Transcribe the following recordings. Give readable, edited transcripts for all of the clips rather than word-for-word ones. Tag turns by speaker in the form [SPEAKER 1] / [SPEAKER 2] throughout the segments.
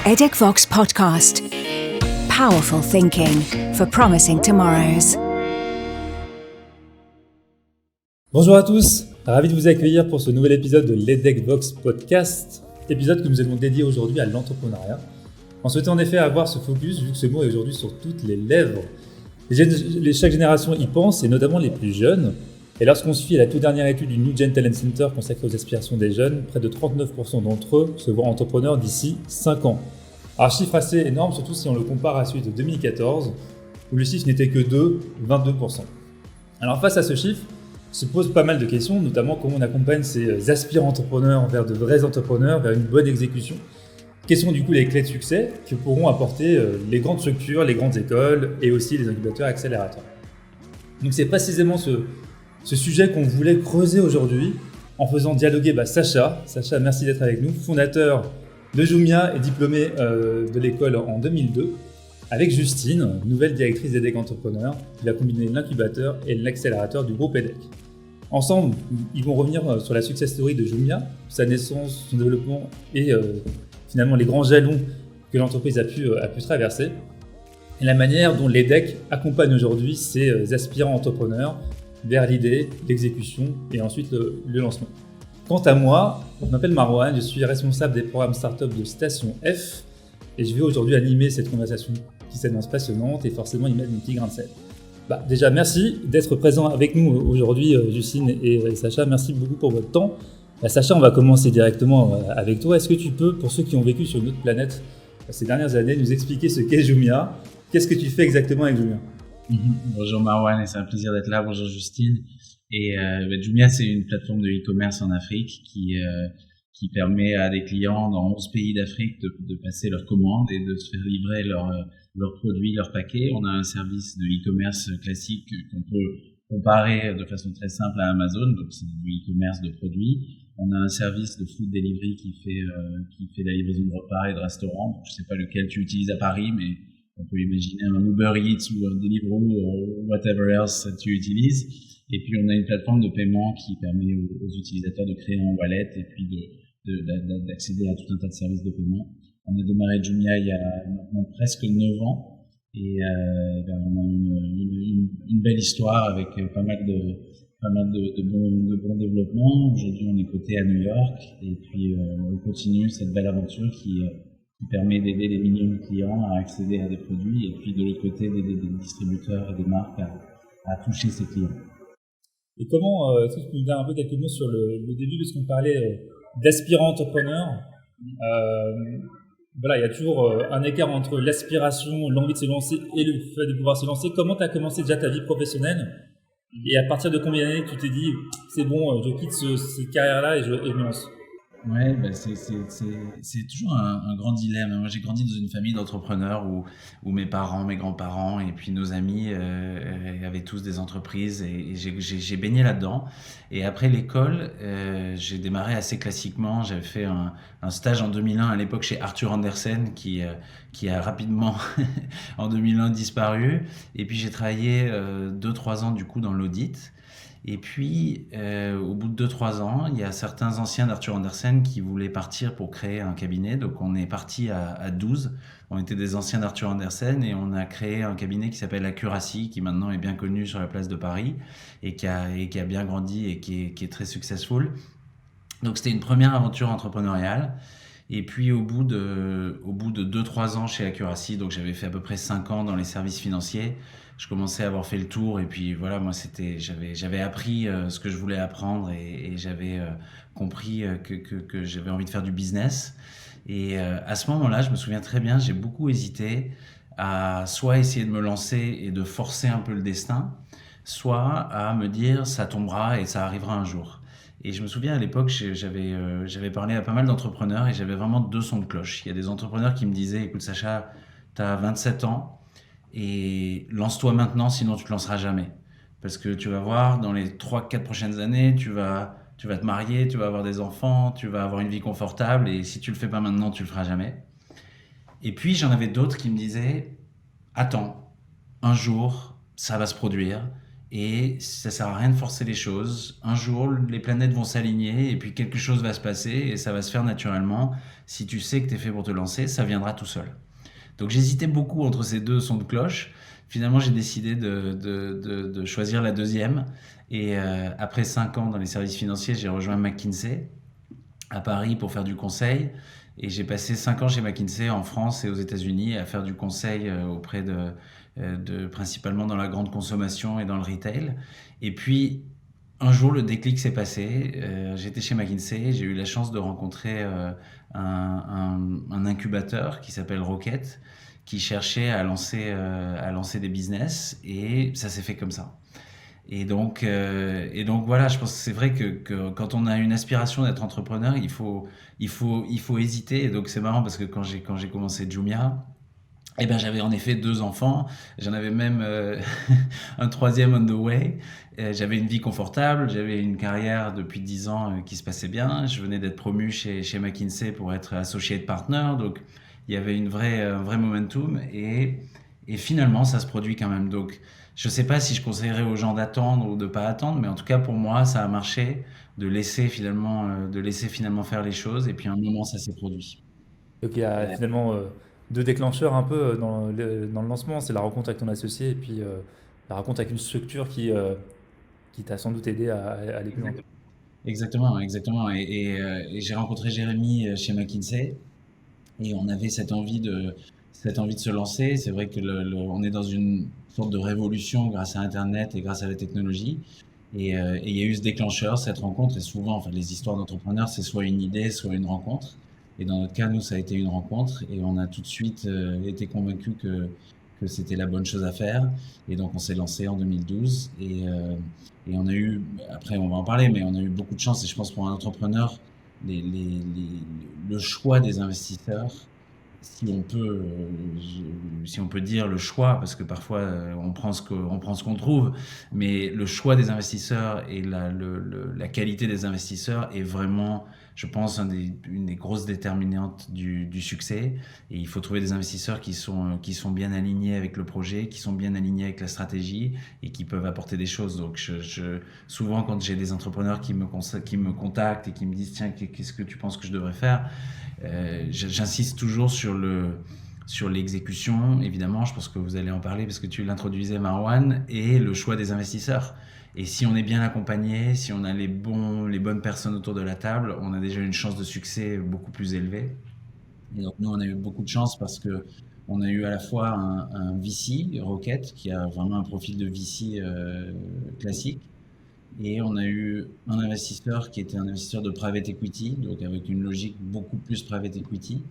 [SPEAKER 1] EdX Podcast. Powerful thinking for promising tomorrows.
[SPEAKER 2] Bonjour à tous, ravi de vous accueillir pour ce nouvel épisode de l'EdX Podcast, épisode que nous allons dédier aujourd'hui à l'entrepreneuriat. On souhaitait en effet avoir ce focus, vu que ce mot est aujourd'hui sur toutes les lèvres. Chaque génération y pense, et notamment les plus jeunes. Et lorsqu'on se fie à la toute dernière étude du New Gen Talent Center consacrée aux aspirations des jeunes, près de 39% d'entre eux se voient entrepreneurs d'ici 5 ans. Alors, chiffre assez énorme, surtout si on le compare à celui de 2014, où le chiffre n'était que de 22%. Alors, face à ce chiffre, se posent pas mal de questions, notamment comment on accompagne ces aspirants entrepreneurs vers de vrais entrepreneurs, vers une bonne exécution. Quelles sont du coup les clés de succès que pourront apporter les grandes structures, les grandes écoles et aussi les incubateurs accélérateurs. Donc c'est précisément ce sujet qu'on voulait creuser aujourd'hui en faisant dialoguer Sacha. Sacha, merci d'être avec nous, fondateur de Jumia et diplômé de l'école en 2002, avec Justine, nouvelle directrice d'EdX Entrepreneur, qui va combiner l'incubateur et l'accélérateur du groupe EdX. Ensemble, ils vont revenir sur la success story de Jumia, sa naissance, son développement et finalement les grands jalons que l'entreprise a pu traverser, et la manière dont l'EdX accompagne aujourd'hui ces aspirants entrepreneurs vers l'idée, l'exécution et ensuite le lancement. Quant à moi, je m'appelle Marwan, je suis responsable des programmes startup de Station F et je vais aujourd'hui animer cette conversation qui s'annonce passionnante et forcément y mettre mon petit grain de sel. Déjà, merci d'être présent avec nous aujourd'hui, Justine et Sacha. Merci beaucoup pour votre temps. Sacha, on va commencer directement avec toi. Est-ce que tu peux, pour ceux qui ont vécu sur une autre planète ces dernières années, nous expliquer ce qu'est Jumia ? Qu'est-ce que tu fais exactement avec Jumia ?
[SPEAKER 3] Bonjour Marwan, et c'est un plaisir d'être là. Bonjour Justine. Et Jumia, c'est une plateforme de e-commerce en Afrique qui permet à des clients dans 11 pays d'Afrique de passer leurs commandes et de se faire livrer leurs produits, leurs paquets. On a un service de e-commerce classique qu'on peut comparer de façon très simple à Amazon, donc c'est du e-commerce de produits. On a un service de food delivery qui fait la livraison de repas et de restaurants. Je ne sais pas lequel tu utilises à Paris, mais on peut imaginer un Uber Eats ou un Deliveroo ou whatever else tu utilises. Et puis on a une plateforme de paiement qui permet aux utilisateurs de créer un wallet et puis d'accéder à tout un tas de services de paiement. On a démarré Jumia il y a maintenant presque 9 ans et on a une belle histoire avec pas mal de bons développements. Aujourd'hui on est coté à New York et puis on continue cette belle aventure qui permet d'aider les millions de clients à accéder à des produits et puis de l'autre côté d'aider des distributeurs et des marques à toucher ces clients.
[SPEAKER 2] Et comment, est-ce que tu peux nous dire un peu quelques mots sur le début, parce qu'on parlait d'aspirants entrepreneurs. Il y a toujours un écart entre l'aspiration, l'envie de se lancer et le fait de pouvoir se lancer. Comment tu as commencé déjà ta vie professionnelle ? Et à partir de combien d'années tu t'es dit, c'est bon, je quitte cette carrière-là et je me lance ?
[SPEAKER 3] Ouais, c'est toujours un grand dilemme. Moi, j'ai grandi dans une famille d'entrepreneurs où mes parents, mes grands-parents et puis nos amis avaient tous des entreprises et j'ai baigné là-dedans. Et après l'école, j'ai démarré assez classiquement. J'avais fait un stage en 2001 à l'époque chez Arthur Andersen qui a rapidement en 2001 disparu. Et puis j'ai travaillé 2-3 ans du coup dans l'audit. Et puis, au bout de 2-3 ans, il y a certains anciens d'Arthur Andersen qui voulaient partir pour créer un cabinet. Donc, on est parti à 12. On était des anciens d'Arthur Andersen et on a créé un cabinet qui s'appelle Accuracy, qui maintenant est bien connu sur la place de Paris et qui a bien grandi et qui est très successful. Donc, c'était une première aventure entrepreneuriale. Et puis, au bout de 2-3 ans chez Accuracy, donc j'avais fait à peu près 5 ans dans les services financiers, je commençais à avoir fait le tour et puis voilà, moi j'avais appris ce que je voulais apprendre et j'avais compris que j'avais envie de faire du business. Et à ce moment-là, je me souviens très bien, j'ai beaucoup hésité à soit essayer de me lancer et de forcer un peu le destin, soit à me dire ça tombera et ça arrivera un jour. Et je me souviens à l'époque, j'avais parlé à pas mal d'entrepreneurs et j'avais vraiment 2 sons de cloche. Il y a des entrepreneurs qui me disaient, écoute Sacha, t'as 27 ans, et lance-toi maintenant, sinon tu te lanceras jamais. Parce que tu vas voir, dans les 3-4 prochaines années, tu vas te marier, tu vas avoir des enfants, tu vas avoir une vie confortable, et si tu le fais pas maintenant, tu le feras jamais. Et puis j'en avais d'autres qui me disaient, attends, un jour, ça va se produire, et ça sert à rien de forcer les choses. Un jour, les planètes vont s'aligner et puis quelque chose va se passer et ça va se faire naturellement. Si tu sais que tu es fait pour te lancer, ça viendra tout seul. Donc j'hésitais beaucoup entre ces deux sons de cloche. Finalement, j'ai décidé de choisir la deuxième. Et après 5 ans dans les services financiers, j'ai rejoint McKinsey à Paris pour faire du conseil. Et j'ai passé 5 ans chez McKinsey en France et aux États-Unis à faire du conseil auprès principalement dans la grande consommation et dans le retail. Et puis, un jour, le déclic s'est passé. J'étais chez McKinsey, j'ai eu la chance de rencontrer un incubateur qui s'appelle Rocket, qui cherchait à lancer des business, et ça s'est fait comme ça. Et donc voilà, je pense que c'est vrai que quand on a une aspiration d'être entrepreneur, il faut hésiter. Et donc c'est marrant parce que quand j'ai commencé Jumia, eh ben, j'avais en effet 2 enfants, j'en avais même un troisième on the way. J'avais une vie confortable, j'avais une carrière depuis 10 ans qui se passait bien. Je venais d'être promu chez McKinsey pour être associate partner, donc il y avait un vrai momentum. Et finalement, ça se produit quand même. Donc je ne sais pas si je conseillerais aux gens d'attendre ou de ne pas attendre, mais en tout cas pour moi, ça a marché de laisser finalement faire les choses. Et puis à un moment, ça s'est produit.
[SPEAKER 2] Donc il y a finalement deux déclencheurs un peu dans le lancement, c'est la rencontre avec ton associé et puis la rencontre avec une structure qui t'a sans doute aidé à aller plus loin.
[SPEAKER 3] Exactement, exactement. Et j'ai rencontré Jérémy chez McKinsey. Et on avait cette envie de se lancer. C'est vrai que on est dans une sorte de révolution grâce à Internet et grâce à la technologie. Et il y a eu ce déclencheur, cette rencontre. Et souvent, enfin, les histoires d'entrepreneurs, c'est soit une idée, soit une rencontre. Et dans notre cas, nous, ça a été une rencontre. Et on a tout de suite été convaincus que c'était la bonne chose à faire. Et donc, on s'est lancé en 2012. Et on a eu, après, on va en parler, mais on a eu beaucoup de chance. Et je pense pour un entrepreneur, le choix des investisseurs, si on peut dire le choix, parce que parfois on prend ce qu'on trouve, mais le choix des investisseurs et la qualité des investisseurs est vraiment, je pense, une des grosses déterminantes du succès. Et il faut trouver des investisseurs qui sont bien alignés avec le projet, qui sont bien alignés avec la stratégie et qui peuvent apporter des choses. Donc souvent, quand j'ai des entrepreneurs qui me contactent et qui me disent: tiens, qu'est-ce que tu penses que je devrais faire, j'insiste toujours sur l'exécution, évidemment. Je pense que vous allez en parler parce que tu l'introduisais, Marwan, et le choix des investisseurs. Et si on est bien accompagné, si on a les bonnes personnes autour de la table, on a déjà une chance de succès beaucoup plus élevée. Et donc nous, on a eu beaucoup de chance parce que on a eu à la fois un VC, Rocket, qui a vraiment un profil de VC classique, et on a eu un investisseur qui était un investisseur de private equity, donc avec une logique beaucoup plus private equity,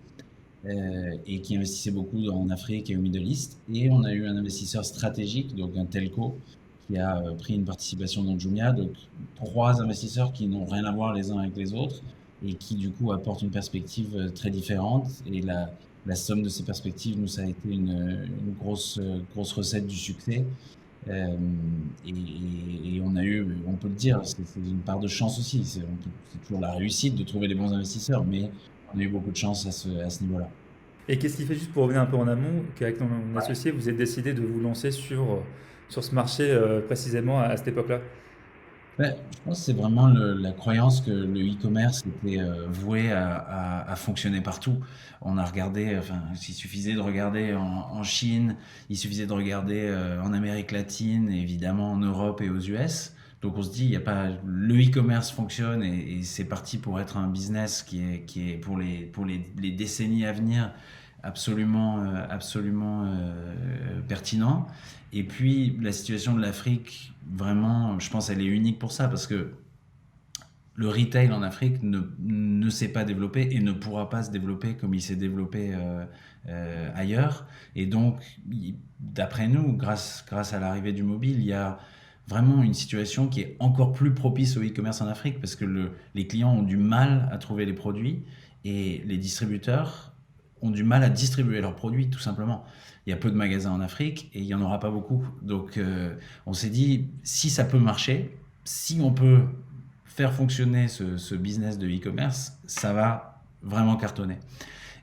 [SPEAKER 3] et qui investissait beaucoup en Afrique et au Middle East. Et on a eu un investisseur stratégique, donc un telco, qui a pris une participation dans Jumia. Donc 3 investisseurs qui n'ont rien à voir les uns avec les autres et qui du coup apportent une perspective très différente. Et la somme de ces perspectives, nous, ça a été une grosse recette du succès. Et on a eu, on peut le dire, c'est une part de chance aussi. C'est toujours la réussite de trouver les bons investisseurs, mais on a eu beaucoup de chance à ce niveau-là.
[SPEAKER 2] Et qu'est-ce qui fait, juste pour revenir un peu en amont, qu'avec ton associé, vous êtes décidé de vous lancer sur ce marché précisément à cette époque-là?
[SPEAKER 3] Ouais, je pense que c'est vraiment la croyance que le e-commerce était voué à fonctionner partout. On a regardé, enfin, il suffisait de regarder en Chine, il suffisait de regarder en Amérique latine, et évidemment en Europe et aux US. Donc on se dit, il y a pas, le e-commerce fonctionne, et c'est parti pour être un business qui est pour les décennies à venir absolument pertinent. Et puis la situation de l'Afrique, vraiment, je pense elle est unique pour ça, parce que le retail en Afrique ne s'est pas développé et ne pourra pas se développer comme il s'est développé ailleurs. Et donc, d'après nous, grâce à l'arrivée du mobile, il y a vraiment une situation qui est encore plus propice au e-commerce en Afrique, parce que les clients ont du mal à trouver les produits et les distributeurs ont du mal à distribuer leurs produits, tout simplement. Il y a peu de magasins en Afrique et il n'y en aura pas beaucoup. Donc on s'est dit, si ça peut marcher, si on peut faire fonctionner ce business de e-commerce, ça va vraiment cartonner.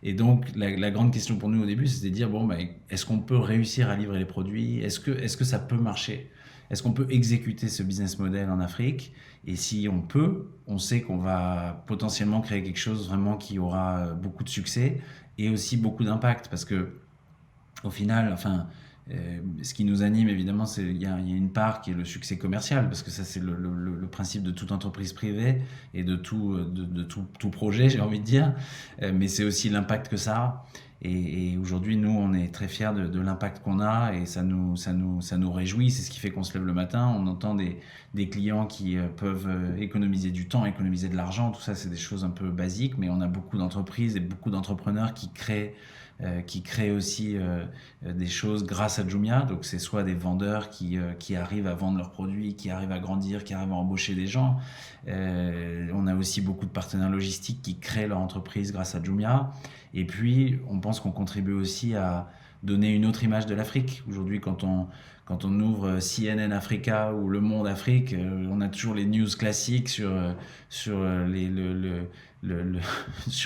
[SPEAKER 3] Et donc la grande question pour nous au début, c'était de dire, bon, est-ce qu'on peut réussir à livrer les produits? Est-ce que ça peut marcher? est-ce qu'on peut exécuter ce business model en Afrique? Et si on peut, on sait qu'on va potentiellement créer quelque chose vraiment qui aura beaucoup de succès et aussi beaucoup d'impact. Parce que au final, enfin, ce qui nous anime évidemment, il y a une part qui est le succès commercial, parce que ça c'est le principe de toute entreprise privée et de tout projet, j'ai envie de dire. Mais c'est aussi l'impact que ça a. Et aujourd'hui, nous, on est très fiers de l'impact qu'on a et ça nous réjouit. C'est ce qui fait qu'on se lève le matin. On entend des clients qui peuvent économiser du temps, économiser de l'argent. Tout ça, c'est des choses un peu basiques, mais on a beaucoup d'entreprises et beaucoup d'entrepreneurs qui créent aussi des choses grâce à Jumia. Donc c'est soit des vendeurs qui arrivent à vendre leurs produits, qui arrivent à grandir, qui arrivent à embaucher des gens. On a aussi beaucoup de partenaires logistiques qui créent leur entreprise grâce à Jumia. Et puis on pense qu'on contribue aussi à donner une autre image de l'Afrique. Aujourd'hui, quand on ouvre CNN Africa ou Le Monde Afrique, on a toujours les news classiques sur sur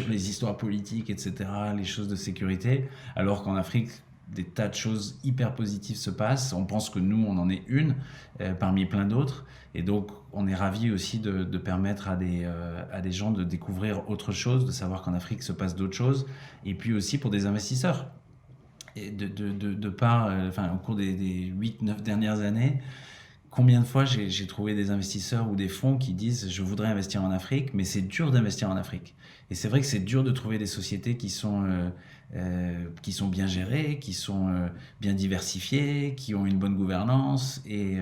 [SPEAKER 3] les histoires politiques, etc., les choses de sécurité, alors qu'en Afrique, des tas de choses hyper positives se passent. On pense que nous, on en est une parmi plein d'autres. Et donc, on est ravis aussi de permettre à des gens de découvrir autre chose, de savoir qu'en Afrique se passe d'autres choses. Et puis aussi pour des investisseurs. Et au cours des 8-9 dernières années, combien de fois j'ai trouvé des investisseurs ou des fonds qui disent je voudrais investir en Afrique, mais c'est dur d'investir en Afrique. Et c'est vrai que c'est dur de trouver des sociétés qui sont bien gérées, qui sont bien diversifiées, qui ont une bonne gouvernance et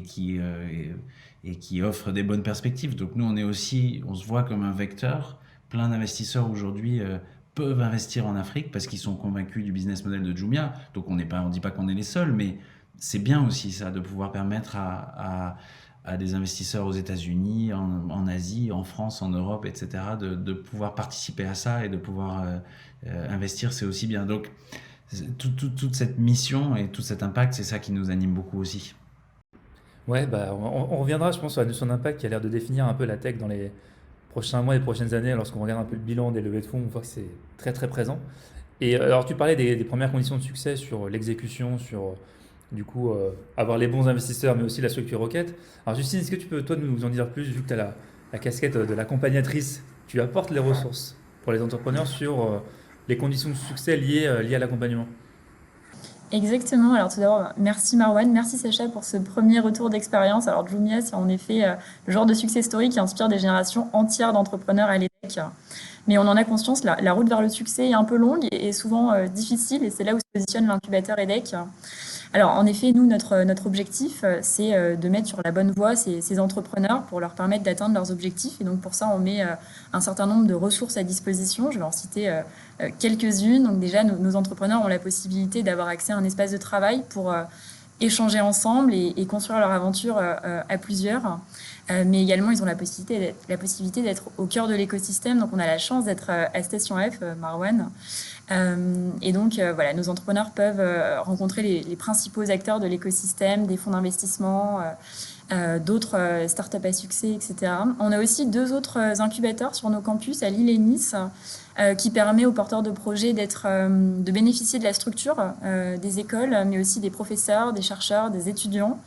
[SPEAKER 3] qui offrent des bonnes perspectives. Donc nous, on se voit comme un vecteur. Plein d'investisseurs aujourd'hui peuvent investir en Afrique parce qu'ils sont convaincus du business model de Jumia. Donc on dit pas qu'on est les seuls, mais c'est bien aussi ça, de pouvoir permettre à des investisseurs aux États-Unis, en Asie, en France, en Europe, etc., de pouvoir participer à ça et de pouvoir investir, c'est aussi bien. Donc, toute cette mission et tout cet impact, c'est ça qui nous anime beaucoup aussi.
[SPEAKER 2] Ouais, bah, on reviendra, je pense, sur la notion d'impact qui a l'air de définir un peu la tech dans les prochains mois et prochaines années. Lorsqu'on regarde un peu le bilan des levées de fonds, on voit que c'est très très présent. Et alors, tu parlais des premières conditions de succès sur l'exécution, sur du coup avoir les bons investisseurs, mais aussi la structure requête. Alors, Justine, est-ce que tu peux, toi, nous en dire plus, vu que tu as la casquette de l'accompagnatrice, tu apportes les ressources pour les entrepreneurs sur les conditions de succès liées à l'accompagnement?
[SPEAKER 4] Exactement. Alors tout d'abord, merci Marwan, merci Sacha pour ce premier retour d'expérience. Alors Jumia, c'est en effet le genre de success story qui inspire des générations entières d'entrepreneurs à l'EDEC. Mais on en a conscience, la route vers le succès est un peu longue et souvent difficile, et c'est là où se positionne l'incubateur EDEC. Alors en effet, nous, notre objectif, c'est de mettre sur la bonne voie ces entrepreneurs pour leur permettre d'atteindre leurs objectifs. Et donc pour ça, on met un certain nombre de ressources à disposition. Je vais en citer quelques-unes. Donc déjà, nos entrepreneurs ont la possibilité d'avoir accès à un espace de travail pour échanger ensemble et construire leur aventure à plusieurs. Mais également, ils ont la possibilité d'être au cœur de l'écosystème. Donc on a la chance d'être à Station F, Marwan. Et donc, voilà, nos entrepreneurs peuvent rencontrer les principaux acteurs de l'écosystème, des fonds d'investissement, d'autres startups à succès, etc. On a aussi 2 autres incubateurs sur nos campus à Lille et Nice qui permet aux porteurs de projets de bénéficier de la structure des écoles, mais aussi des professeurs, des chercheurs, des étudiants.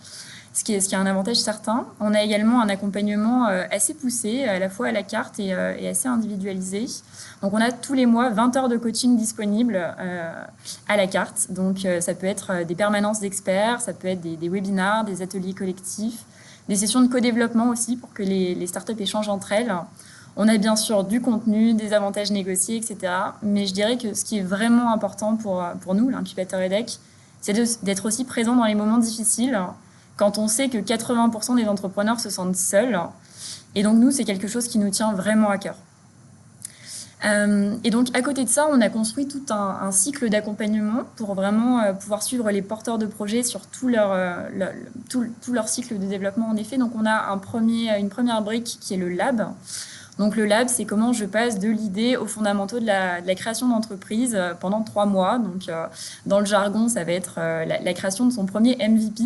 [SPEAKER 4] Ce qui est un avantage certain. On a également un accompagnement assez poussé, à la fois à la carte et assez individualisé. Donc on a tous les mois 20 heures de coaching disponibles à la carte. Donc ça peut être des permanences d'experts, ça peut être des webinars, des ateliers collectifs, des sessions de co-développement aussi pour que les startups échangent entre elles. On a bien sûr du contenu, des avantages négociés, etc. Mais je dirais que ce qui est vraiment important pour nous, l'incubateur EDEC, c'est d'être aussi présent dans les moments difficiles, quand on sait que 80% des entrepreneurs se sentent seuls. Et donc nous, c'est quelque chose qui nous tient vraiment à cœur. Et donc à côté de ça, on a construit tout un cycle d'accompagnement pour vraiment pouvoir suivre les porteurs de projets sur tout leur cycle de développement en effet. Donc on a une première brique qui est le lab. Donc le lab, c'est comment je passe de l'idée aux fondamentaux de la création d'entreprise pendant 3 mois. Donc dans le jargon, ça va être la création de son premier MVP.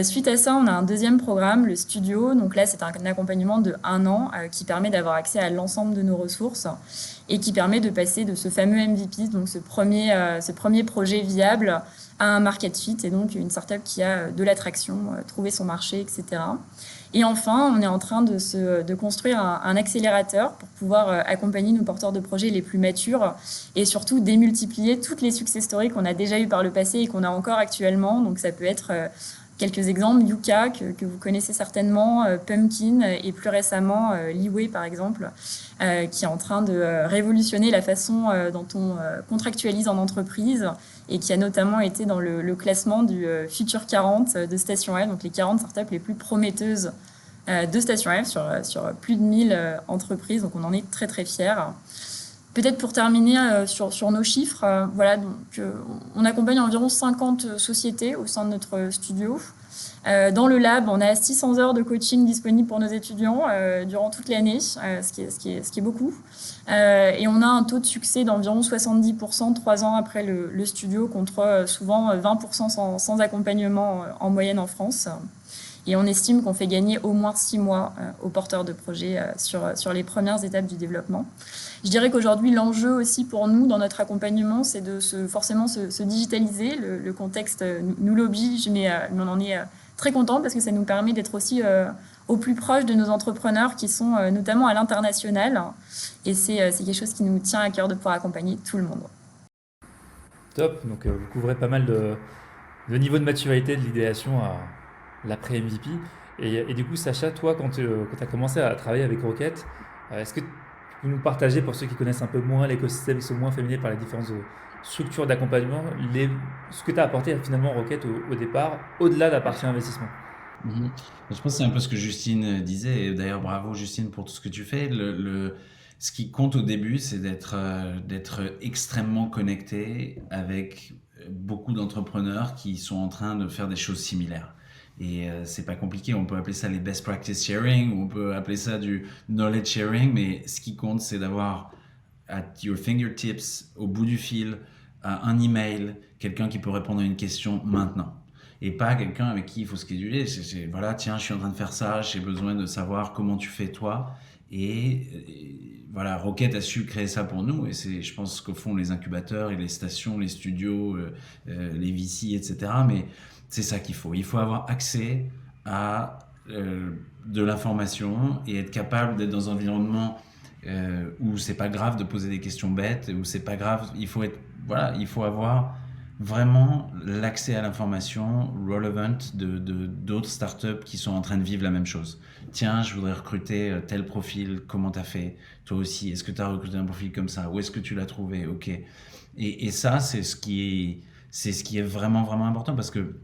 [SPEAKER 4] Suite à ça, on a un deuxième programme, le studio. Donc là, c'est un accompagnement de 1 an qui permet d'avoir accès à l'ensemble de nos ressources. et qui permet de passer de ce fameux MVP, donc ce premier projet viable, à un market fit, et donc une startup qui a de l'attraction, trouvé son marché, etc. Et enfin, on est en train de construire un accélérateur pour pouvoir accompagner nos porteurs de projets les plus matures et surtout démultiplier toutes les success stories qu'on a déjà eues par le passé et qu'on a encore actuellement. Donc ça peut être quelques exemples, Yuka, que vous connaissez certainement, Pumpkin et plus récemment Liway par exemple, qui est en train de révolutionner la façon dont on contractualise en entreprise et qui a notamment été dans le classement du Future 40 de Station F, donc les 40 startups les plus prometteuses de Station F sur plus de 1000 entreprises. Donc on en est très très fiers. Peut-être pour terminer sur nos chiffres, voilà, donc, on accompagne environ 50 sociétés au sein de notre studio. Dans le lab, on a 600 heures de coaching disponibles pour nos étudiants durant toute l'année, ce qui est beaucoup. Et on a un taux de succès d'environ 70% 3 ans après le studio, contre souvent 20% sans accompagnement en moyenne en France. Et on estime qu'on fait gagner au moins 6 mois aux porteurs de projets sur les premières étapes du développement. Je dirais qu'aujourd'hui, l'enjeu aussi pour nous dans notre accompagnement, c'est de forcément se digitaliser. Le contexte nous l'oblige, mais on en est très content parce que ça nous permet d'être aussi au plus proche de nos entrepreneurs qui sont notamment à l'international. Et c'est quelque chose qui nous tient à cœur de pouvoir accompagner tout le monde.
[SPEAKER 2] Top, donc vous couvrez pas mal de niveau de maturité de l'idéation à l'après-MVP. Et du coup, Sacha, toi, quand tu as commencé à travailler avec Rocket, est-ce que tu peux nous partager, pour ceux qui connaissent un peu moins l'écosystème, qui sont moins familiers par les différentes structures d'accompagnement, ce que tu as apporté finalement Rocket au départ, au-delà de la partie investissement?
[SPEAKER 3] Mhm. Je pense que c'est un peu ce que Justine disait, et d'ailleurs bravo Justine pour tout ce que tu fais. Ce qui compte au début, c'est d'être extrêmement connecté avec beaucoup d'entrepreneurs qui sont en train de faire des choses similaires. Et c'est pas compliqué, on peut appeler ça les best practice sharing, ou on peut appeler ça du knowledge sharing, mais ce qui compte, c'est d'avoir at your fingertips, au bout du fil, un email, quelqu'un qui peut répondre à une question maintenant. Et pas quelqu'un avec qui il faut scheduler. Voilà, tiens, je suis en train de faire ça, j'ai besoin de savoir comment tu fais toi. Et voilà, Rocket a su créer ça pour nous. Et je pense qu'au fond, les incubateurs et les stations, les studios, les VC, etc. Mais c'est ça qu'il faut. Il faut avoir accès à de l'information et être capable d'être dans un environnement où c'est pas grave de poser des questions bêtes, où c'est pas grave. Il faut avoir vraiment l'accès à l'information relevant d'autres startups qui sont en train de vivre la même chose. Tiens, je voudrais recruter tel profil, comment t'as fait? Toi aussi, est-ce que t'as recruté un profil comme ça? Où est-ce que tu l'as trouvé? Ok. Et ça, c'est ce qui est vraiment, vraiment important parce que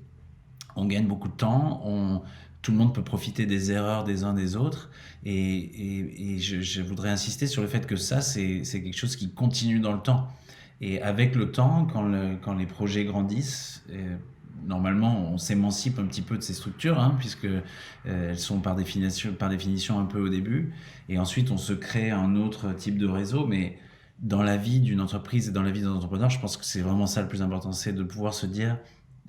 [SPEAKER 3] on gagne beaucoup de temps, tout le monde peut profiter des erreurs des uns des autres. Et je voudrais insister sur le fait que ça, c'est quelque chose qui continue dans le temps. Et avec le temps, quand les projets grandissent, normalement, on s'émancipe un petit peu de ces structures, hein, puisque elles sont par définition un peu au début. Et ensuite, on se crée un autre type de réseau. Mais dans la vie d'une entreprise et dans la vie d'un entrepreneur, je pense que c'est vraiment ça le plus important, c'est de pouvoir se dire,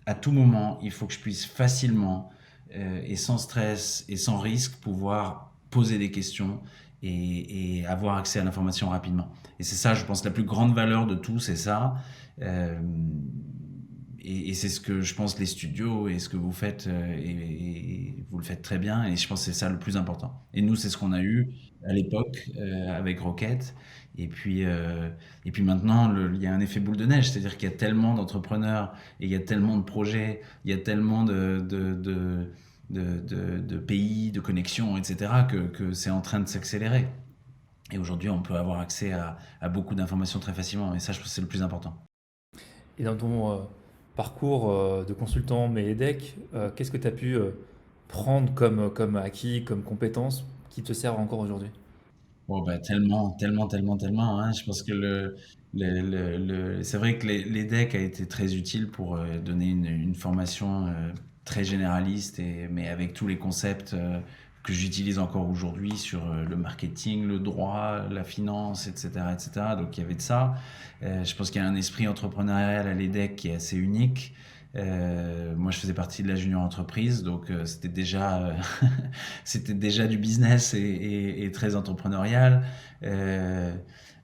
[SPEAKER 3] à tout moment, il faut que je puisse facilement et sans stress et sans risque pouvoir poser des questions et avoir accès à l'information rapidement. Et c'est ça, je pense, la plus grande valeur de tout, c'est ça. Euh, et c'est ce que je pense les studios et ce que vous faites, et vous le faites très bien. Et je pense que c'est ça le plus important. Et nous, c'est ce qu'on a eu à l'époque avec Rocket. Et puis maintenant, il y a un effet boule de neige, c'est-à-dire qu'il y a tellement d'entrepreneurs et il y a tellement de projets, il y a tellement de pays, de connexions, etc., que c'est en train de s'accélérer. Et aujourd'hui, on peut avoir accès à beaucoup d'informations très facilement. Et ça, je pense que c'est le plus important.
[SPEAKER 2] Et dans ton parcours de consultant mais EDEC, qu'est-ce que tu as pu prendre comme acquis, comme compétences qui te servent encore aujourd'hui?
[SPEAKER 3] Bon, bah, tellement, tellement, tellement, tellement, hein. Je pense que c'est vrai que les decks a été très utile pour donner une formation très généraliste, mais avec tous les concepts que j'utilise encore aujourd'hui sur le marketing, le droit, la finance, etc., etc. Donc il y avait de ça. Je pense qu'il y a un esprit entrepreneurial à l'EDEC qui est assez unique. Moi, je faisais partie de la junior entreprise, donc c'était déjà du business et très entrepreneurial.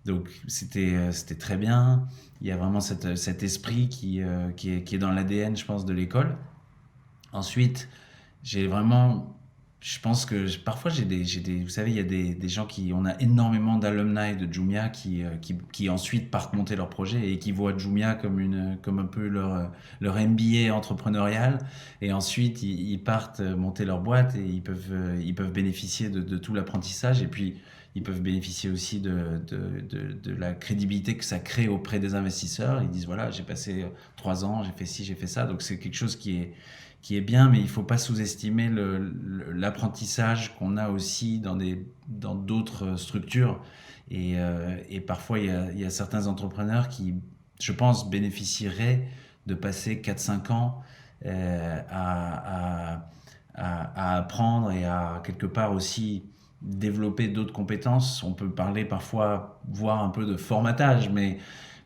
[SPEAKER 3] Donc c'était très bien. Il y a vraiment cet esprit qui est dans l'ADN, je pense, de l'école. Ensuite, j'ai vraiment, je pense que parfois vous savez, il y a des gens on a énormément d'alumni de Jumia qui ensuite partent monter leur projet et qui voient Jumia comme un peu leur MBA entrepreneurial. Et ensuite, ils partent monter leur boîte et ils peuvent bénéficier de tout l'apprentissage. Et puis, ils peuvent bénéficier aussi de la crédibilité que ça crée auprès des investisseurs. Ils disent, voilà, j'ai passé 3 ans, j'ai fait ci, j'ai fait ça. Donc, c'est quelque chose qui est bien, mais il ne faut pas sous-estimer l'apprentissage qu'on a aussi dans d'autres structures. Et parfois, il y a certains entrepreneurs qui, je pense, bénéficieraient de passer 4-5 ans à apprendre et à quelque part aussi développer d'autres compétences. On peut parler parfois, voire un peu de formatage, mais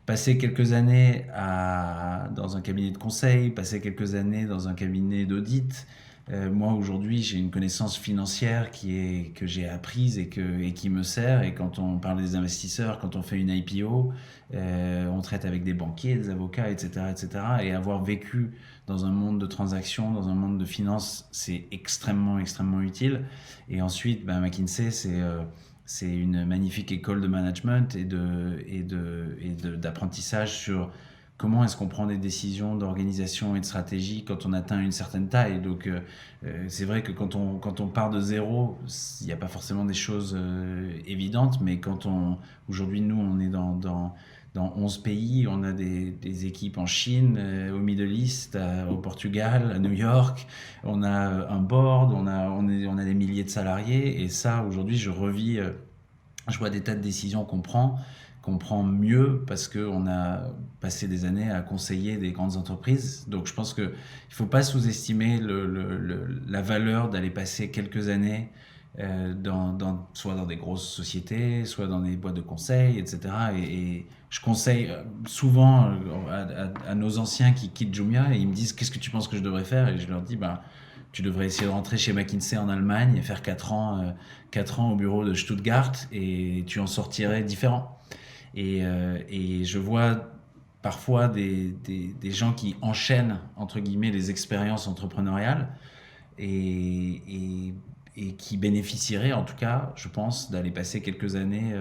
[SPEAKER 3] passer quelques années dans un cabinet de conseil, passer quelques années dans un cabinet d'audit. Moi, aujourd'hui, j'ai une connaissance financière que j'ai apprise et qui me sert. Et quand on parle des investisseurs, quand on fait une IPO, on traite avec des banquiers, des avocats, etc., etc. Et avoir vécu dans un monde de transactions, dans un monde de finances, c'est extrêmement, extrêmement utile. Et ensuite, McKinsey, c'est une magnifique école de management d'apprentissage sur comment est-ce qu'on prend des décisions d'organisation et de stratégie quand on atteint une certaine taille. Donc, c'est vrai que quand on part de zéro, il n'y a pas forcément des choses évidentes, mais aujourd'hui, nous, on est dans 11 pays, on a des équipes en Chine, au Middle East, au Portugal, à New York, on a un board, on a des milliers de salariés, et ça, aujourd'hui, je vois des tas de décisions qu'on prend mieux parce qu'on a passé des années à conseiller des grandes entreprises. Donc je pense qu'il ne faut pas sous-estimer la valeur d'aller passer quelques années soit dans des grosses sociétés, soit dans des boîtes de conseil, etc. Et je conseille souvent à nos anciens qui quittent Jumia et ils me disent qu'est-ce que tu penses que je devrais faire, et je leur dis tu devrais essayer de rentrer chez McKinsey en Allemagne et faire 4 ans au bureau de Stuttgart et tu en sortirais différent. Et je vois parfois des gens qui enchaînent entre guillemets les expériences entrepreneuriales et qui bénéficieraient, en tout cas, je pense, d'aller passer quelques années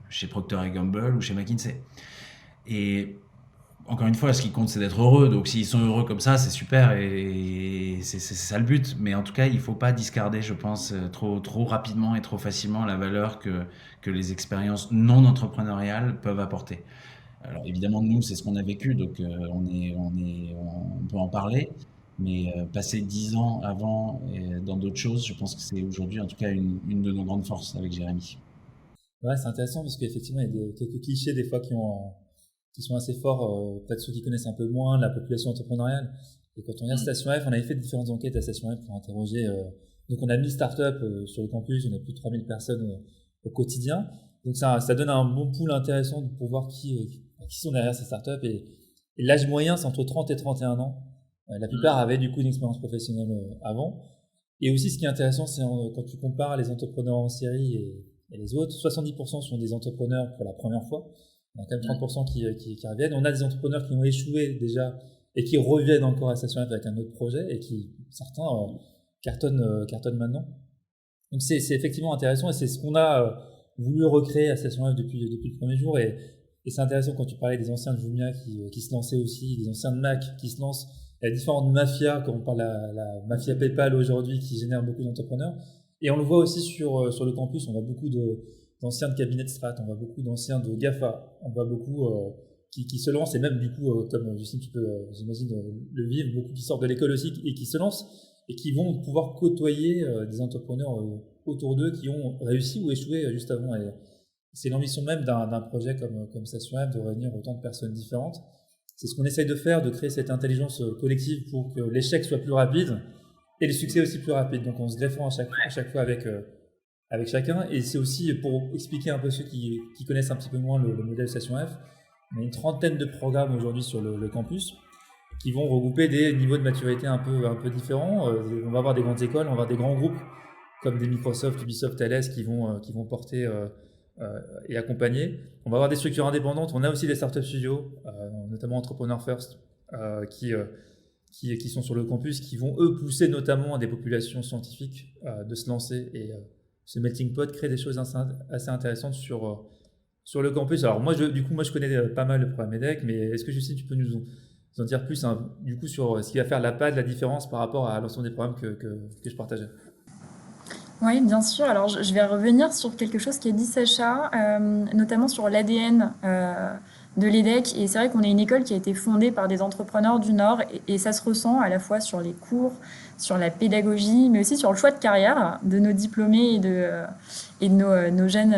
[SPEAKER 3] chez Procter & Gamble ou chez McKinsey. Et encore une fois, ce qui compte, c'est d'être heureux. Donc, s'ils sont heureux comme ça, c'est super et c'est ça le but. Mais en tout cas, il ne faut pas discarder, je pense, trop rapidement et trop facilement la valeur que les expériences non entrepreneuriales peuvent apporter. Alors, évidemment, nous, c'est ce qu'on a vécu, donc on peut en parler. Mais passer 10 ans avant dans d'autres choses, je pense que c'est aujourd'hui, en tout cas, une de nos grandes forces avec Jérémy.
[SPEAKER 2] Ouais, c'est intéressant parce qu'effectivement, il y a quelques clichés des fois qui sont assez forts, peut-être ceux qui connaissent un peu moins la population entrepreneuriale. Et quand on vient à Station F, on avait fait différentes enquêtes à Station F pour interroger. Donc on a 1000 startups sur le campus, on a plus de 3000 personnes au quotidien. Donc ça donne un bon pool intéressant pour voir qui sont derrière ces startups. Et l'âge moyen, c'est entre 30 et 31 ans. La plupart avaient du coup une expérience professionnelle avant. Et aussi, ce qui est intéressant, c'est quand tu compares les entrepreneurs en série et les autres, 70% sont des entrepreneurs pour la première fois. Il y a quand même 30% qui reviennent. On a des entrepreneurs qui ont échoué déjà et qui reviennent encore à Station F avec un autre projet et qui, certains, cartonnent maintenant. Donc c'est effectivement intéressant et c'est ce qu'on a voulu recréer à Station F depuis le premier jour. Et c'est intéressant quand tu parlais des anciens de Jumia qui se lançaient aussi, des anciens de Mac qui se lancent. Il y a différentes mafias, comme on parle la mafia PayPal aujourd'hui, qui génère beaucoup d'entrepreneurs. Et on le voit aussi sur le campus, on voit beaucoup d'anciens de cabinets de strat, on voit beaucoup d'anciens de GAFA, on voit beaucoup qui se lancent, et même du coup, comme Justine, tu peux, j'imagine, le vivre, beaucoup qui sortent de l'école aussi et qui se lancent et qui vont pouvoir côtoyer des entrepreneurs autour d'eux qui ont réussi ou échoué juste avant. Et c'est l'ambition même d'un projet comme Station F de réunir autant de personnes différentes. C'est ce qu'on essaye de faire, de créer cette intelligence collective pour que l'échec soit plus rapide et le succès aussi plus rapide. Donc, on se greffant à chaque fois avec chacun. Et c'est aussi pour expliquer un peu ceux qui connaissent un petit peu moins le modèle Station F. On a une trentaine de programmes aujourd'hui sur le campus qui vont regrouper des niveaux de maturité un peu différents. On va avoir des grandes écoles, on va avoir des grands groupes comme des Microsoft, Ubisoft, Thales qui vont porter et accompagner. On va avoir des structures indépendantes, on a aussi des startup studios, notamment Entrepreneur First, qui sont sur le campus, qui vont eux pousser notamment à des populations scientifiques de se lancer, et ce melting pot crée des choses assez intéressantes sur le campus. Alors moi je connais pas mal le programme EDHEC, mais est-ce que Justine, tu peux nous en dire plus du coup sur ce qui va faire la différence par rapport à l'ensemble des programmes que je partageais?
[SPEAKER 4] Oui, bien sûr. Alors, je vais revenir sur quelque chose qu'a dit Sacha, notamment sur l'ADN de l'EDHEC. Et c'est vrai qu'on est une école qui a été fondée par des entrepreneurs du Nord, et ça se ressent à la fois sur les cours, sur la pédagogie, mais aussi sur le choix de carrière de nos diplômés et de nos jeunes,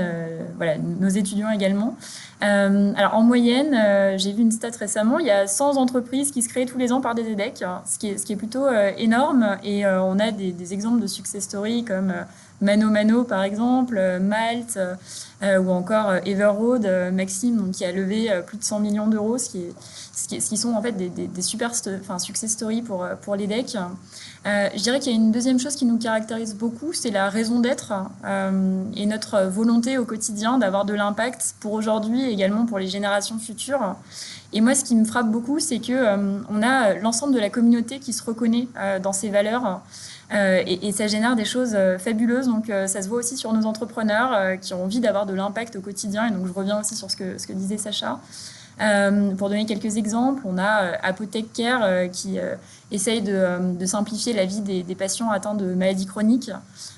[SPEAKER 4] voilà, nos étudiants également. Alors, en moyenne, j'ai vu une stat récemment, il y a 100 entreprises qui se créent tous les ans par des EDHEC, ce qui est plutôt énorme. Et on a des exemples de success stories comme Mano Mano, par exemple, Malte, ou encore Everroad, Maxime, donc, qui a levé plus de 100 millions d'euros, ce qui sont en fait des super success stories pour l'EDHEC. Je dirais qu'il y a une deuxième chose qui nous caractérise beaucoup, c'est la raison d'être et notre volonté au quotidien d'avoir de l'impact pour aujourd'hui et également pour les générations futures. Et moi, ce qui me frappe beaucoup, c'est que on a l'ensemble de la communauté qui se reconnaît dans ces valeurs. Et ça génère des choses fabuleuses. Donc, ça se voit aussi sur nos entrepreneurs qui ont envie d'avoir de l'impact au quotidien. Et donc, je reviens aussi sur ce que disait Sacha. Pour donner quelques exemples, on a Apothec Care qui essaye de simplifier la vie des patients atteints de maladies chroniques.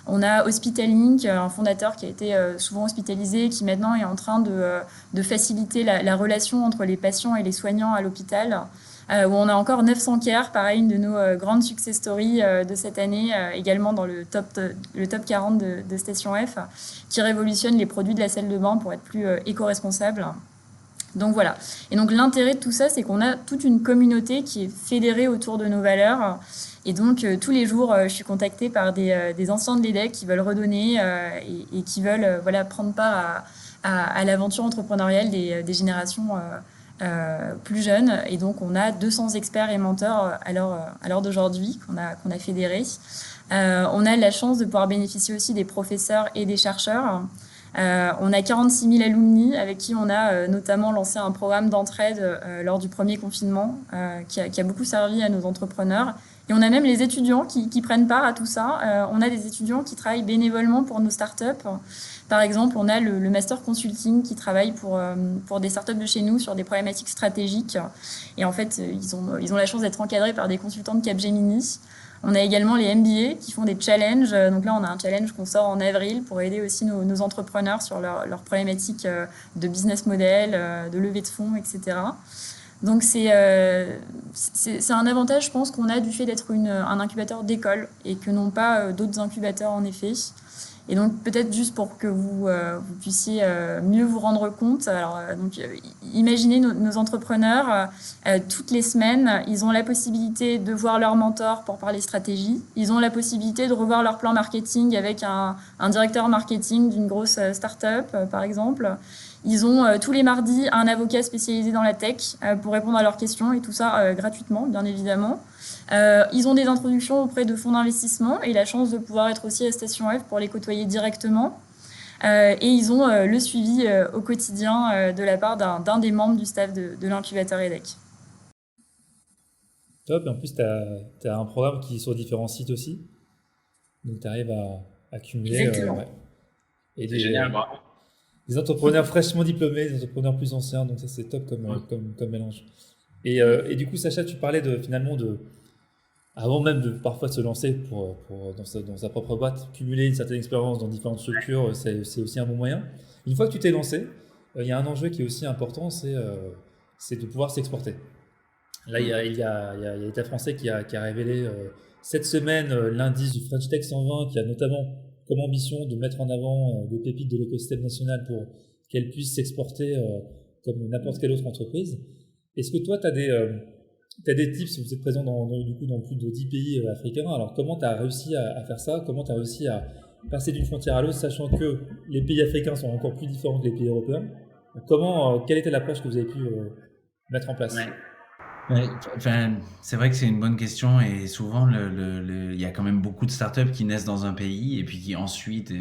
[SPEAKER 4] On a Hospital Link, un fondateur qui a été souvent hospitalisé, qui maintenant est en train de faciliter la relation entre les patients et les soignants à l'hôpital. Où on a encore 900 Care, pareil, une de nos grandes success stories de cette année, également dans le top 40 de Station F, qui révolutionne les produits de la salle de bain pour être plus éco-responsables. Donc voilà. Et donc l'intérêt de tout ça, c'est qu'on a toute une communauté qui est fédérée autour de nos valeurs. Et donc tous les jours, je suis contactée par des anciens de l'EDHEC qui veulent redonner et qui veulent prendre part à l'aventure entrepreneuriale des générations plus jeunes. Et donc on a 200 experts et mentors à l'heure d'aujourd'hui qu'on a fédérés. On a la chance de pouvoir bénéficier aussi des professeurs et des chercheurs. On a 46 000 alumni avec qui on a notamment lancé un programme d'entraide lors du premier confinement qui a beaucoup servi à nos entrepreneurs. Et on a même les étudiants qui prennent part à tout ça. On a des étudiants qui travaillent bénévolement pour nos startups. Par exemple, on a le Master Consulting qui travaille pour des startups de chez nous sur des problématiques stratégiques. Et en fait, ils ont la chance d'être encadrés par des consultants de Capgemini. On a également les MBA qui font des challenges. Donc là, on a un challenge qu'on sort en avril pour aider aussi nos entrepreneurs sur leurs problématiques de business model, de levée de fonds, etc. Donc c'est un avantage, je pense, qu'on a du fait d'être un incubateur d'école et que non pas d'autres incubateurs, en effet. Et donc peut-être juste pour que vous puissiez mieux vous rendre compte. Alors imaginez nos entrepreneurs toutes les semaines, ils ont la possibilité de voir leur mentor pour parler stratégie. Ils ont la possibilité de revoir leur plan marketing avec un directeur marketing d'une grosse start-up, par exemple. Ils ont tous les mardis un avocat spécialisé dans la tech pour répondre à leurs questions et tout ça gratuitement, bien évidemment. Ils ont des introductions auprès de fonds d'investissement et la chance de pouvoir être aussi à Station F pour les côtoyer directement. Et ils ont le suivi au quotidien de la part d'un des membres du staff de l'incubateur EDHEC.
[SPEAKER 2] Top, et en plus, tu as un programme qui est sur différents sites aussi. Donc, tu arrives à cumuler.
[SPEAKER 4] Exactement.
[SPEAKER 2] Et
[SPEAKER 3] C'est génial, bravo.
[SPEAKER 2] Des entrepreneurs fraîchement diplômés, des entrepreneurs plus anciens, donc ça c'est top comme mélange. Et du coup, Sacha, tu parlais finalement avant même de parfois se lancer dans sa propre boîte, cumuler une certaine expérience dans différentes structures, c'est aussi un bon moyen. Une fois que tu t'es lancé, il y a un enjeu qui est aussi important, c'est de pouvoir s'exporter. Là, il y a l'État français qui a révélé cette semaine l'indice du French Tech 120 qui a notamment comme ambition de mettre en avant des pépites de l'écosystème national pour qu'elles puissent s'exporter comme n'importe quelle autre entreprise. Est-ce que toi, tu as des tips? Vous êtes présent dans plus de 10 pays africains. Alors, comment tu as réussi à faire ça? Comment tu as réussi à passer d'une frontière à l'autre, sachant que les pays africains sont encore plus différents que les pays européens? Donc, quelle était l'approche que vous avez pu mettre en place?
[SPEAKER 3] Ouais. Ouais, enfin, c'est vrai que c'est une bonne question et souvent il y a quand même beaucoup de startups qui naissent dans un pays et puis qui ensuite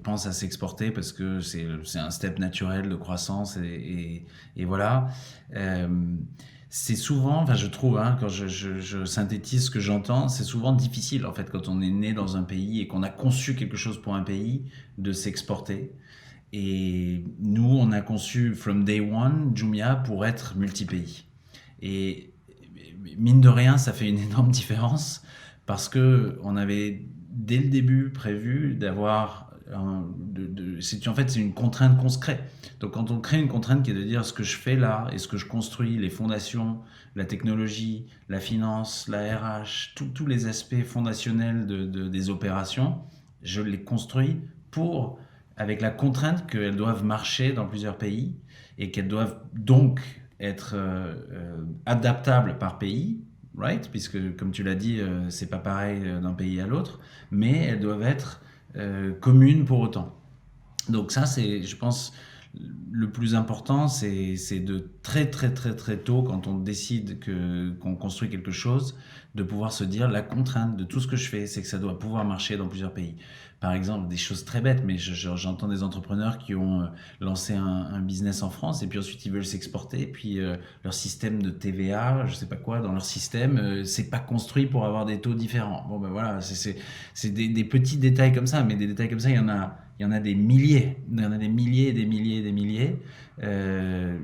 [SPEAKER 3] pensent à s'exporter parce que c'est un step naturel de croissance et voilà. Euh, c'est souvent, enfin je trouve, hein, quand je synthétise ce que j'entends, c'est souvent difficile en fait quand on est né dans un pays et qu'on a conçu quelque chose pour un pays de s'exporter. Et nous, on a conçu from day one Jumia pour être multi-pays. Et mine de rien, ça fait une énorme différence parce que on avait dès le début prévu d'avoir en fait c'est une contrainte qu'on se crée. Donc quand on crée une contrainte qui est de dire ce que je fais là et ce que je construis, les fondations, la technologie, la finance, la RH, tous les aspects fondationnels des opérations, je les construis pour avec la contrainte qu'elles doivent marcher dans plusieurs pays et qu'elles doivent donc être adaptables par pays, right? Puisque, comme tu l'as dit, c'est pas pareil d'un pays à l'autre, mais elles doivent être communes pour autant. Donc ça, c'est, je pense, le plus important, c'est de très très très très tôt, quand on décide qu'on construit quelque chose, de pouvoir se dire la contrainte de tout ce que je fais, c'est que ça doit pouvoir marcher dans plusieurs pays. Par exemple, des choses très bêtes, mais j'entends des entrepreneurs qui ont lancé un business en France et puis ensuite ils veulent s'exporter, et puis leur système de TVA, je sais pas quoi, dans leur système, c'est pas construit pour avoir des taux différents. Bon ben voilà, c'est des petits détails comme ça, mais des détails comme ça, il y en a des milliers, il y en a des milliers et des milliers et des milliers. Euh,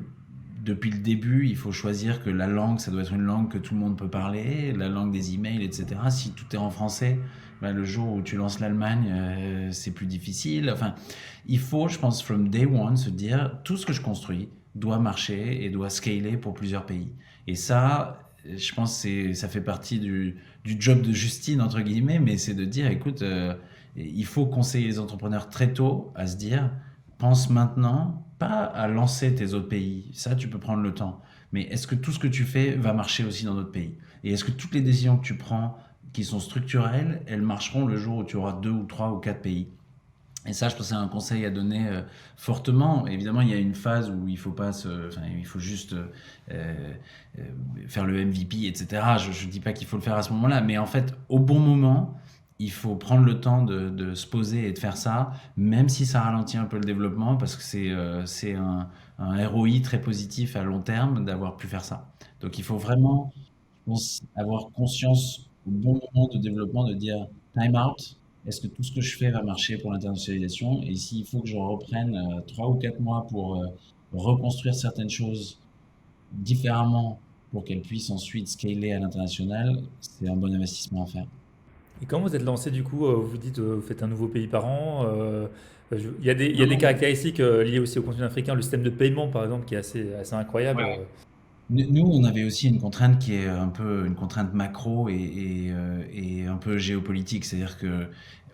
[SPEAKER 3] Depuis le début, il faut choisir que la langue, ça doit être une langue que tout le monde peut parler, la langue des emails, etc. Si tout est en français, ben, le jour où tu lances l'Allemagne, c'est plus difficile. Enfin, il faut, je pense, from day one, se dire tout ce que je construis doit marcher et doit scaler pour plusieurs pays. Et ça, je pense, ça fait partie du job de Justine, entre guillemets, mais c'est de dire, écoute, il faut conseiller les entrepreneurs très tôt à se dire, pense maintenant, pas à lancer tes autres pays, ça tu peux prendre le temps, mais est-ce que tout ce que tu fais va marcher aussi dans d'autres pays? Et est-ce que toutes les décisions que tu prends qui sont structurelles, elles marcheront le jour où tu auras deux ou trois ou quatre pays? Et ça, je pense que c'est un conseil à donner fortement. Évidemment, il y a une phase où il faut pas enfin, il faut juste euh, euh, faire le MVP, etc. Je ne dis pas qu'il faut le faire à ce moment-là, mais en fait, au bon moment, il faut prendre le temps de se poser et de faire ça, même si ça ralentit un peu le développement, parce que c'est un ROI très positif à long terme d'avoir pu faire ça. Donc, il faut vraiment avoir conscience au bon moment de développement de dire time out. Est-ce que tout ce que je fais va marcher pour l'internationalisation? Et s'il faut que je reprenne 3 ou 4 mois pour reconstruire certaines choses différemment pour qu'elles puissent ensuite scaler à l'international, c'est un bon investissement à faire.
[SPEAKER 2] Et comment vous êtes lancé du coup? Vous dites vous faites un nouveau pays par an. Il y a
[SPEAKER 3] Non,
[SPEAKER 2] des
[SPEAKER 3] non,
[SPEAKER 2] caractéristiques liées aussi au continent africain. Le système de paiement, par exemple, qui est assez incroyable.
[SPEAKER 3] ouais. Nous, on avait aussi une contrainte qui est un peu une contrainte macro et un peu géopolitique. C'est-à-dire que